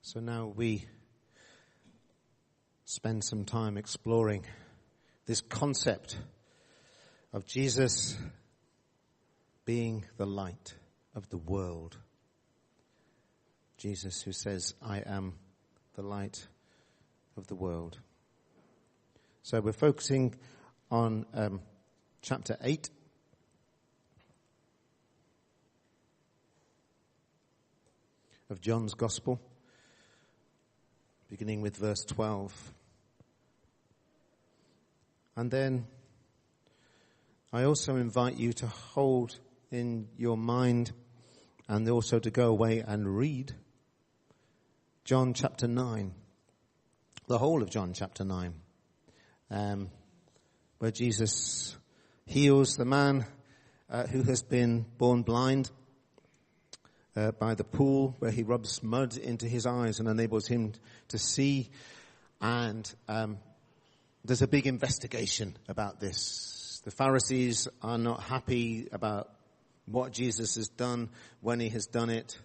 So now we spend some time exploring this concept of Jesus being the light of the world. Jesus who says, I am the light of the world. So we're focusing on chapter 8. Of John's Gospel, beginning with verse 12. And then I also invite you to hold in your mind and also to go away and read John chapter 9, the whole of John chapter 9, where Jesus heals the man who has been born blind by the pool, where he rubs mud into his eyes and enables him to see. And there's a big investigation about this. The Pharisees are not happy about what Jesus has done, when he has done it,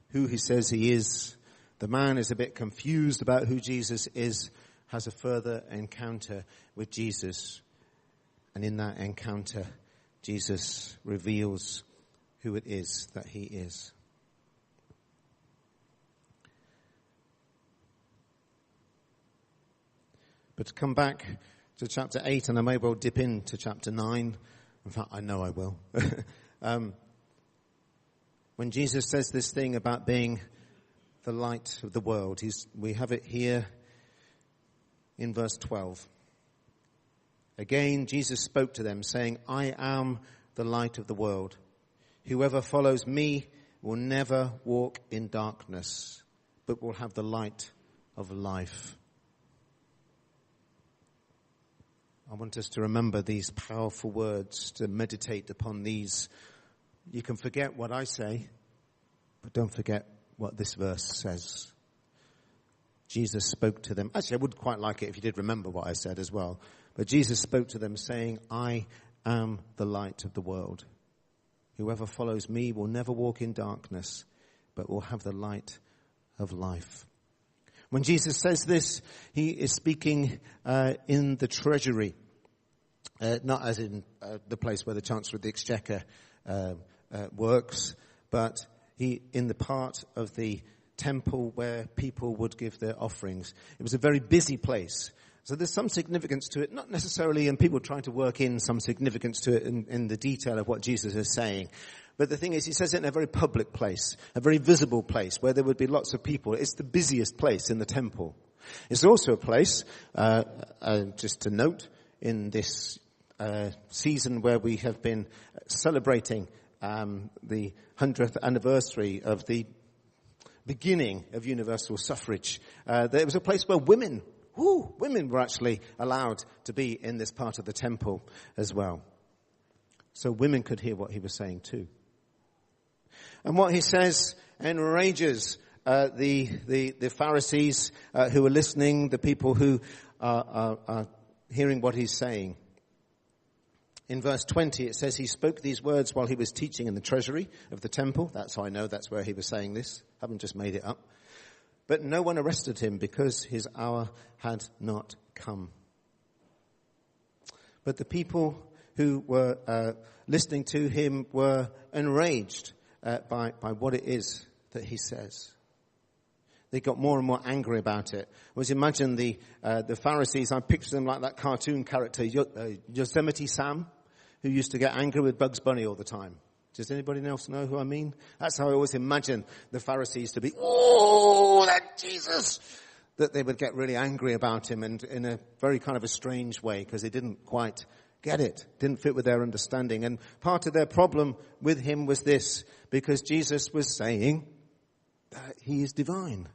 who he says he is. The man is a bit confused about who Jesus is, has a further encounter with Jesus. And in that encounter, Jesus reveals who it is that he is. But to come back to chapter 8, and I may well dip into chapter 9. In fact, I know I will. When Jesus says this thing about being the light of the world, we have it here in verse 12. Again, Jesus spoke to them, saying, I am the light of the world. Whoever follows me will never walk in darkness, but will have the light of life. I want us to remember these powerful words, to meditate upon these. You can forget what I say, but don't forget what this verse says. Jesus spoke to them. Actually, I would quite like it if you did remember what I said as well. But Jesus spoke to them saying, I am the light of the world. Whoever follows me will never walk in darkness, but will have the light of life. When Jesus says this, he is speaking in the treasury, not as in the place where the Chancellor of the Exchequer works, but in the part of the temple where people would give their offerings. It was a very busy place. So there's some significance to it, not necessarily in people trying to work in some significance to it in the detail of what Jesus is saying. But the thing is, he says it in a very public place, a very visible place where there would be lots of people. It's the busiest place in the temple. It's also a place, just to note, in this season where we have been celebrating the 100th anniversary of the beginning of universal suffrage. There was a place where women were actually allowed to be in this part of the temple as well. So women could hear what he was saying too. And what he says enrages the Pharisees who are listening, the people who are hearing what he's saying. In verse 20 it says he spoke these words while he was teaching in the treasury of the temple. That's how I know that's where he was saying this. Haven't just made it up. But no one arrested him because his hour had not come. But the people who were listening to him were enraged by what it is that he says. They got more and more angry about it. Was imagine the Pharisees, I picture them like that cartoon character, Yosemite Sam, who used to get angry with Bugs Bunny all the time. Does anybody else know who I mean? That's how I always imagine the Pharisees to be, oh, that Jesus! That they would get really angry about him, and in a very kind of a strange way, because they didn't quite get it, didn't fit with their understanding. And part of their problem with him was this, because Jesus was saying that he is divine.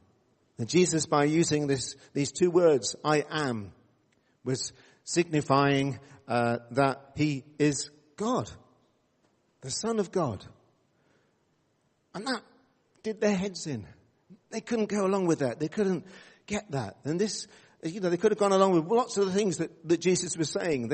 And Jesus, by using these two words, I am, was signifying that he is God, the Son of God. And that did their heads in. They couldn't go along with that. They couldn't get that. And this, they could have gone along with lots of the things that Jesus was saying.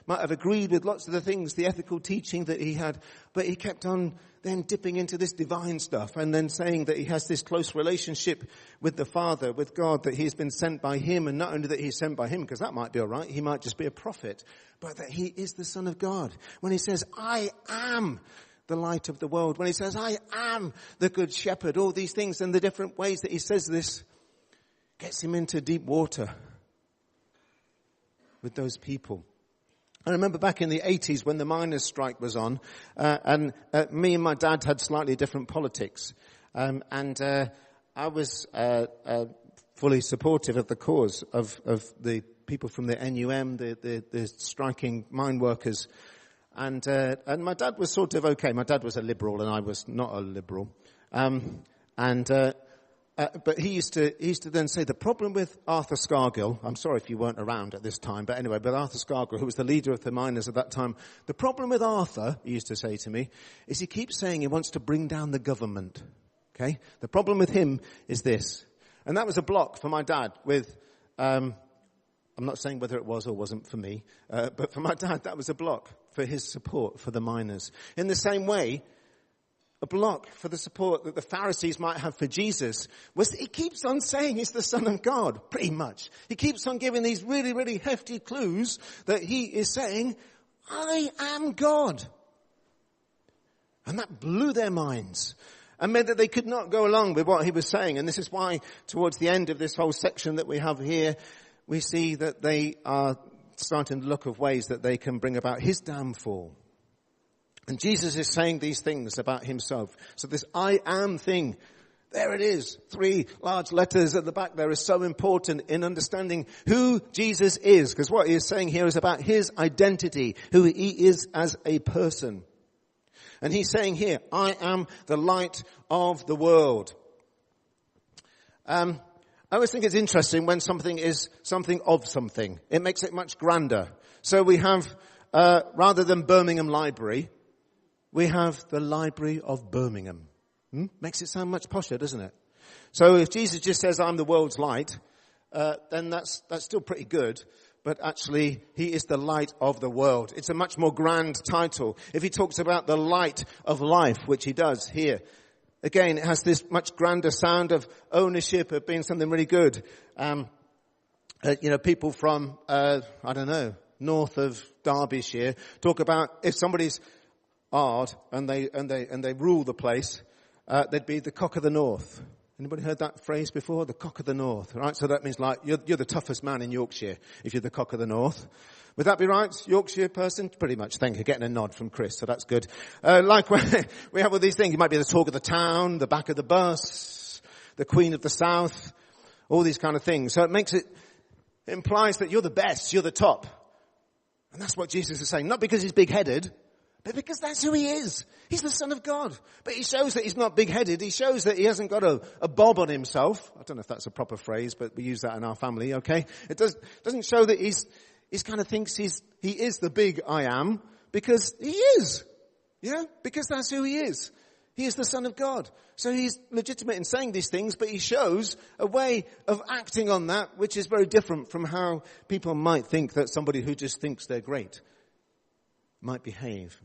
might have agreed with lots of the things, the ethical teaching that he had, but he kept on then dipping into this divine stuff and then saying that he has this close relationship with the Father, with God, that he's been sent by him, and not only that he's sent by him, because that might be all right, he might just be a prophet, but that he is the Son of God. When he says, I am the light of the world, when he says, I am the good shepherd, all these things and the different ways that he says this gets him into deep water with those people. I remember back in the 80s when the miners' strike was on, and me and my dad had slightly different politics. I was fully supportive of the cause of the people from the NUM, the striking mine workers. And my dad was sort of okay. My dad was a liberal and I was not a liberal. But he used to then say the problem with Arthur Scargill, I'm sorry if you weren't around at this time, but anyway, but Arthur Scargill, who was the leader of the miners at that time, the problem with Arthur, he used to say to me, is he keeps saying he wants to bring down the government. Okay? The problem with him is this. And that was a block for my dad with, I'm not saying whether it was or wasn't for me, but for my dad, that was a block for his support for the miners. In the same way, a block for the support that the Pharisees might have for Jesus was he keeps on saying he's the Son of God, pretty much. He keeps on giving these really, really hefty clues that he is saying, I am God. And that blew their minds and meant that they could not go along with what he was saying. And this is why towards the end of this whole section that we have here, we see that they are starting to look of ways that they can bring about his downfall. And Jesus is saying these things about himself. So this I am thing, there it is. 3 large letters at the back there is so important in understanding who Jesus is. Because what he is saying here is about his identity, who he is as a person. And he's saying here, I am the light of the world. I always think it's interesting when something is something of something. It makes it much grander. So we have, rather than Birmingham Library, we have the Library of Birmingham. Makes it sound much posher, doesn't it? So if Jesus just says, I'm the world's light, then that's still pretty good. But actually, he is the light of the world. It's a much more grand title. If he talks about the light of life, which he does here, again, it has this much grander sound of ownership, of being something really good. People from, north of Derbyshire talk about if somebody's hard and they rule the place, they'd be the cock of the north. Anybody heard that phrase before? The cock of the north, right? So that means like you're the toughest man in Yorkshire if you're the cock of the north. Would that be right? Yorkshire person? Pretty much. Thank you. Getting a nod from Chris, so that's good. Like we have all these things. You might be the talk of the town, the back of the bus, the queen of the south, all these kind of things. So it implies that you're the best, you're the top. And that's what Jesus is saying. Not because he's big-headed, but because that's who he is. He's the Son of God. But he shows that he's not big-headed. He shows that he hasn't got a bob on himself. I don't know if that's a proper phrase, but we use that in our family, okay? It doesn't show that he kind of thinks he is the big I am, because he is. Yeah? Because that's who he is. He is the Son of God. So he's legitimate in saying these things, but he shows a way of acting on that which is very different from how people might think that somebody who just thinks they're great might behave.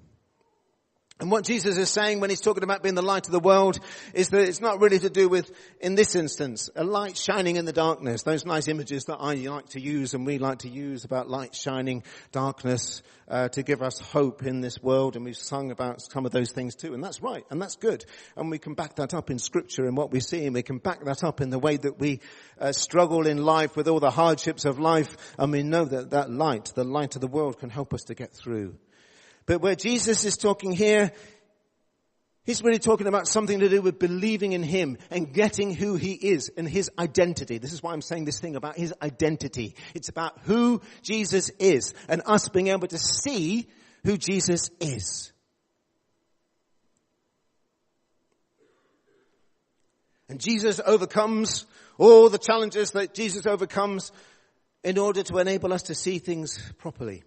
And what Jesus is saying when he's talking about being the light of the world is that it's not really to do with, in this instance, a light shining in the darkness. Those nice images that I like to use and we like to use about light shining darkness to give us hope in this world. And we've sung about some of those things too. And that's right. And that's good. And we can back that up in Scripture and what we see. And we can back that up in the way that we struggle in life with all the hardships of life. And we know that light, the light of the world, can help us to get through. But where Jesus is talking here, he's really talking about something to do with believing in him and getting who he is and his identity. This is why I'm saying this thing about his identity. It's about who Jesus is and us being able to see who Jesus is. And Jesus overcomes all the challenges that Jesus overcomes in order to enable us to see things properly.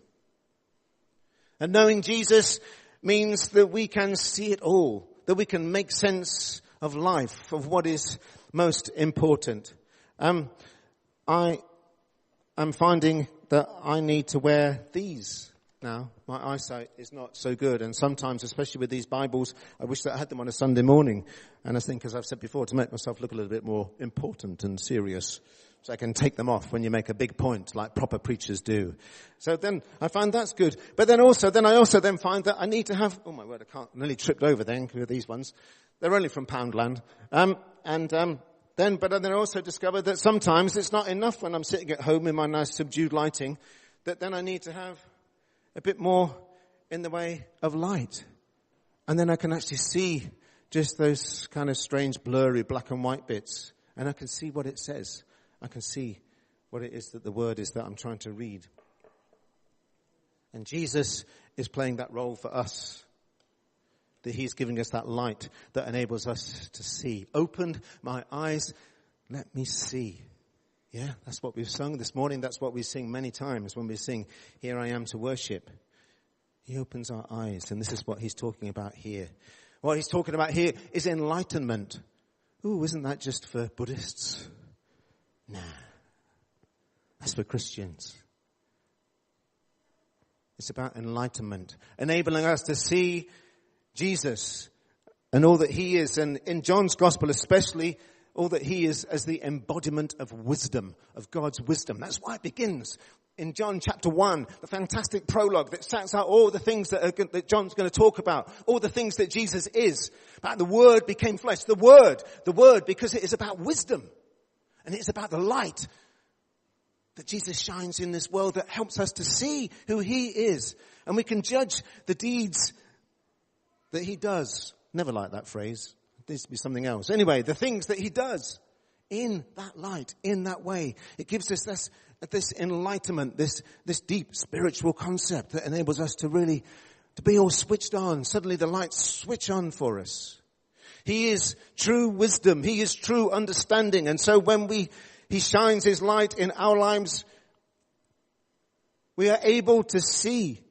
And knowing Jesus means that we can see it all, that we can make sense of life, of what is most important. I am finding that I need to wear these now. My eyesight is not so good. And sometimes, especially with these Bibles, I wish that I had them on a Sunday morning. And I think, as I've said before, to make myself look a little bit more important and serious, so I can take them off when you make a big point, like proper preachers do. So then I find that's good. But then I also find that I need to have, oh my word, I nearly tripped over then with these ones. They're only from Poundland. But then I also discovered that sometimes it's not enough when I'm sitting at home in my nice subdued lighting, that then I need to have a bit more in the way of light. And then I can actually see just those kind of strange blurry black and white bits. And I can see what it says. I can see what it is that the word is that I'm trying to read. And Jesus is playing that role for us. That he's giving us that light that enables us to see. Opened my eyes, let me see. Yeah, that's what we've sung this morning. That's what we sing many times when we sing, Here I Am to Worship. He opens our eyes, and this is what he's talking about here. What he's talking about here is enlightenment. Ooh, isn't that just for Buddhists? Nah, that's for Christians. It's about enlightenment, enabling us to see Jesus and all that he is, and in John's gospel especially, all that he is as the embodiment of wisdom, of God's wisdom. That's why it begins in John chapter 1, the fantastic prologue that sets out all the things that John's going to talk about, all the things that Jesus is. About the Word became flesh. The Word, because it is about wisdom. And it's about the light that Jesus shines in this world that helps us to see who he is. And we can judge the deeds that he does. Never like that phrase. It needs to be something else. Anyway, the things that he does in that light, in that way. It gives us this enlightenment, this deep spiritual concept that enables us to really, to be all switched on. Suddenly the lights switch on for us. He is true wisdom. He is true understanding. And so when he shines his light in our lives, we are able to see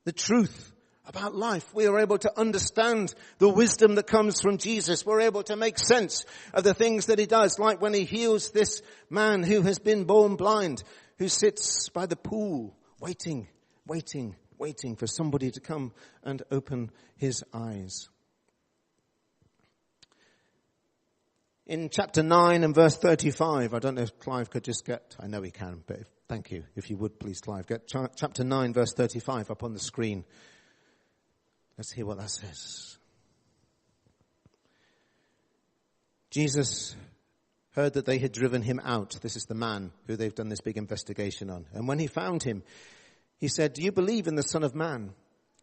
the truth about life. We are able to understand the wisdom that comes from Jesus. We're able to make sense of the things that he does, like when he heals this man who has been born blind, who sits by the pool, waiting for somebody to come and open his eyes. In chapter 9 and verse 35, I don't know if Clive could just get, I know he can, but thank you. If you would please, Clive, get chapter 9 verse 35 up on the screen. Let's hear what that says. Jesus heard that they had driven him out. This is the man who they've done this big investigation on. And when he found him, he said, "Do you believe in the Son of Man?"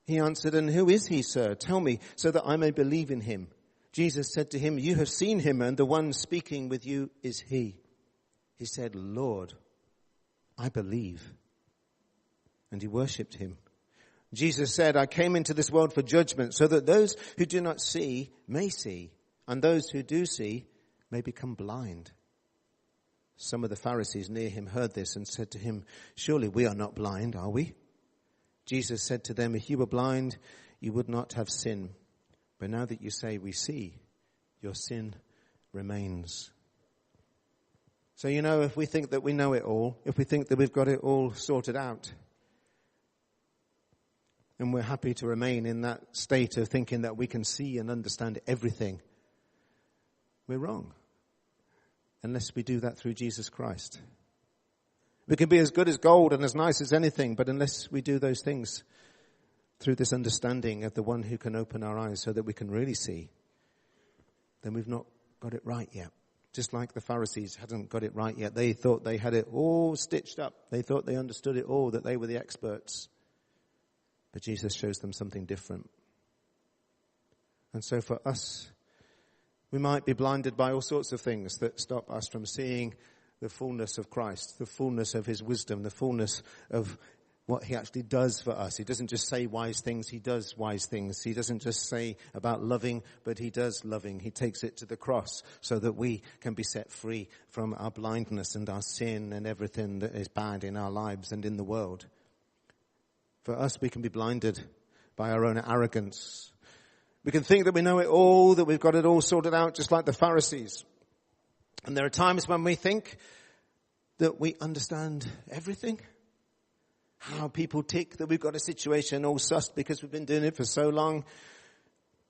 He answered, "And who is he, sir? Tell me, so that I may believe in him." Jesus said to him, "You have seen him, and the one speaking with you is he." He said, "Lord, I believe." And he worshipped him. Jesus said, "I came into this world for judgment, so that those who do not see may see, and those who do see may become blind." Some of the Pharisees near him heard this and said to him, "Surely we are not blind, are we?" Jesus said to them, "If you were blind, you would not have sin. But now that you say we see, your sin remains." So, if we think that we know it all, if we think that we've got it all sorted out, and we're happy to remain in that state of thinking that we can see and understand everything, we're wrong. Unless we do that through Jesus Christ. We can be as good as gold and as nice as anything, but unless we do those things through this understanding of the one who can open our eyes so that we can really see, then we've not got it right yet. Just like the Pharisees hadn't got it right yet. They thought they had it all stitched up. They thought they understood it all, that they were the experts. But Jesus shows them something different. And so for us, we might be blinded by all sorts of things that stop us from seeing the fullness of Christ, the fullness of his wisdom, the fullness of what he actually does for us. He doesn't just say wise things, he does wise things. He doesn't just say about loving, but he does loving. He takes it to the cross so that we can be set free from our blindness and our sin and everything that is bad in our lives and in the world. For us, we can be blinded by our own arrogance. We can think that we know it all, that we've got it all sorted out, just like the Pharisees. And there are times when we think that we understand everything. how people tick, that we've got a situation all sussed because we've been doing it for so long.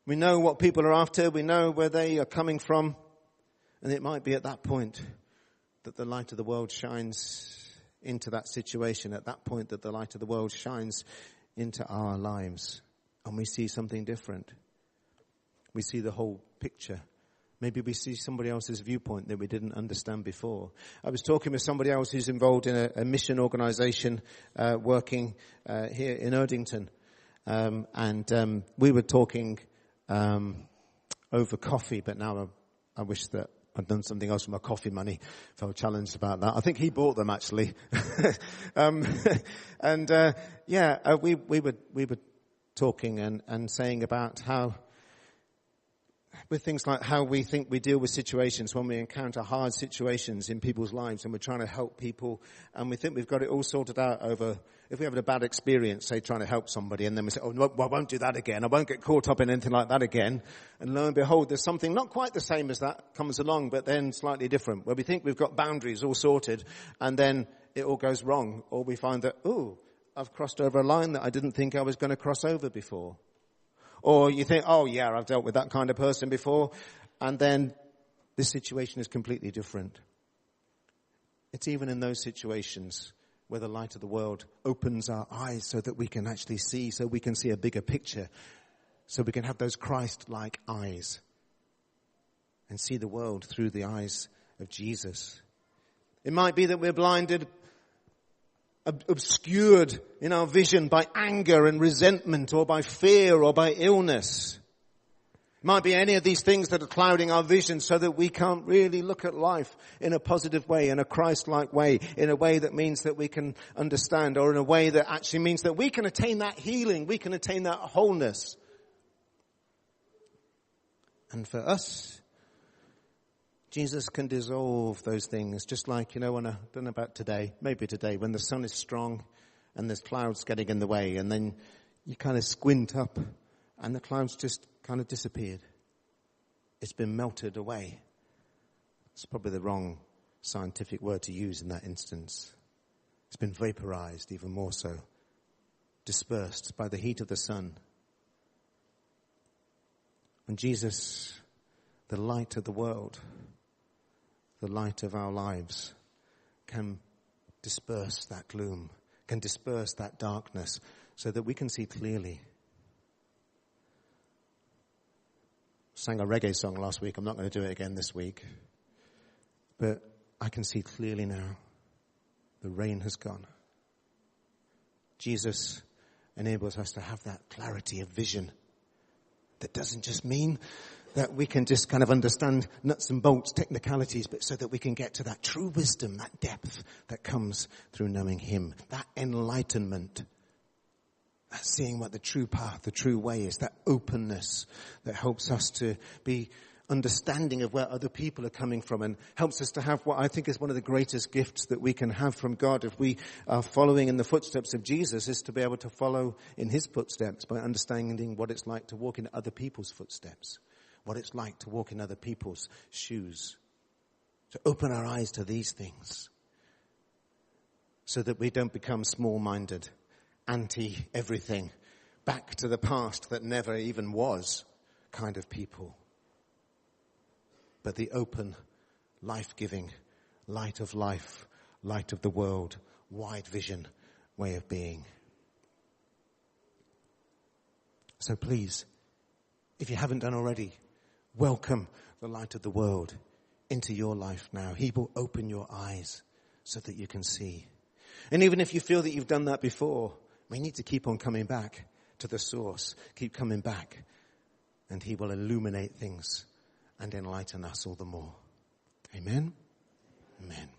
We know what people are after. We know where they are coming from. And it might be at that point that the light of the world shines into that situation. At that point that the light of the world shines into our lives. And we see something different. We see the whole picture. Maybe we see somebody else's viewpoint that we didn't understand before. I was talking with somebody else who's involved in a mission organization working here in Erdington. And we were talking over coffee, but now I wish that I'd done something else with my coffee money. Felt challenged about that. I think he bought them actually. We were talking and saying about how, with things like how we think we deal with situations when we encounter hard situations in people's lives and we're trying to help people and we think we've got it all sorted out over, if we have a bad experience, say trying to help somebody, and then we say, oh no, I won't do that again. I won't get caught up in anything like that again. And lo and behold, there's something not quite the same as that comes along, but then slightly different, where we think we've got boundaries all sorted and then it all goes wrong. Or we find that, oh, I've crossed over a line that I didn't think I was going to cross over before. Or you think, oh yeah, I've dealt with that kind of person before, and then this situation is completely different. It's even in those situations where the light of the world opens our eyes so that we can actually see, so we can see a bigger picture, so we can have those Christ-like eyes and see the world through the eyes of Jesus. It might be that we're blinded, obscured in our vision by anger and resentment, or by fear, or by illness. It might be any of these things that are clouding our vision so that we can't really look at life in a positive way, in a Christ-like way, in a way that means that we can understand, or in a way that actually means that we can attain that healing, we can attain that wholeness. And for us, Jesus can dissolve those things, just like, when I don't know about today, maybe today, when the sun is strong and there's clouds getting in the way, and then you kind of squint up and the clouds just kind of disappeared. It's been melted away. It's probably the wrong scientific word to use in that instance. It's been vaporized, even more so, dispersed by the heat of the sun. And Jesus, the light of the world, the light of our lives, can disperse that gloom, can disperse that darkness so that we can see clearly. Sang a reggae song last week. I'm not going to do it again this week. But I can see clearly now. The rain has gone. Jesus enables us to have that clarity of vision. That doesn't just mean that we can just kind of understand nuts and bolts, technicalities, but so that we can get to that true wisdom, that depth that comes through knowing Him, that enlightenment, that seeing what the true path, the true way is, that openness that helps us to be understanding of where other people are coming from, and helps us to have what I think is one of the greatest gifts that we can have from God if we are following in the footsteps of Jesus, is to be able to follow in His footsteps by understanding what it's like to walk in other people's footsteps. What it's like to walk in other people's shoes. To open our eyes to these things. So that we don't become small-minded, anti-everything, back to the past that never even was kind of people. But the open, life-giving, light of life, light of the world, wide vision way of being. So please, if you haven't done already, welcome the light of the world into your life now. He will open your eyes so that you can see. And even if you feel that you've done that before, we need to keep on coming back to the source. Keep coming back, and He will illuminate things and enlighten us all the more. Amen? Amen.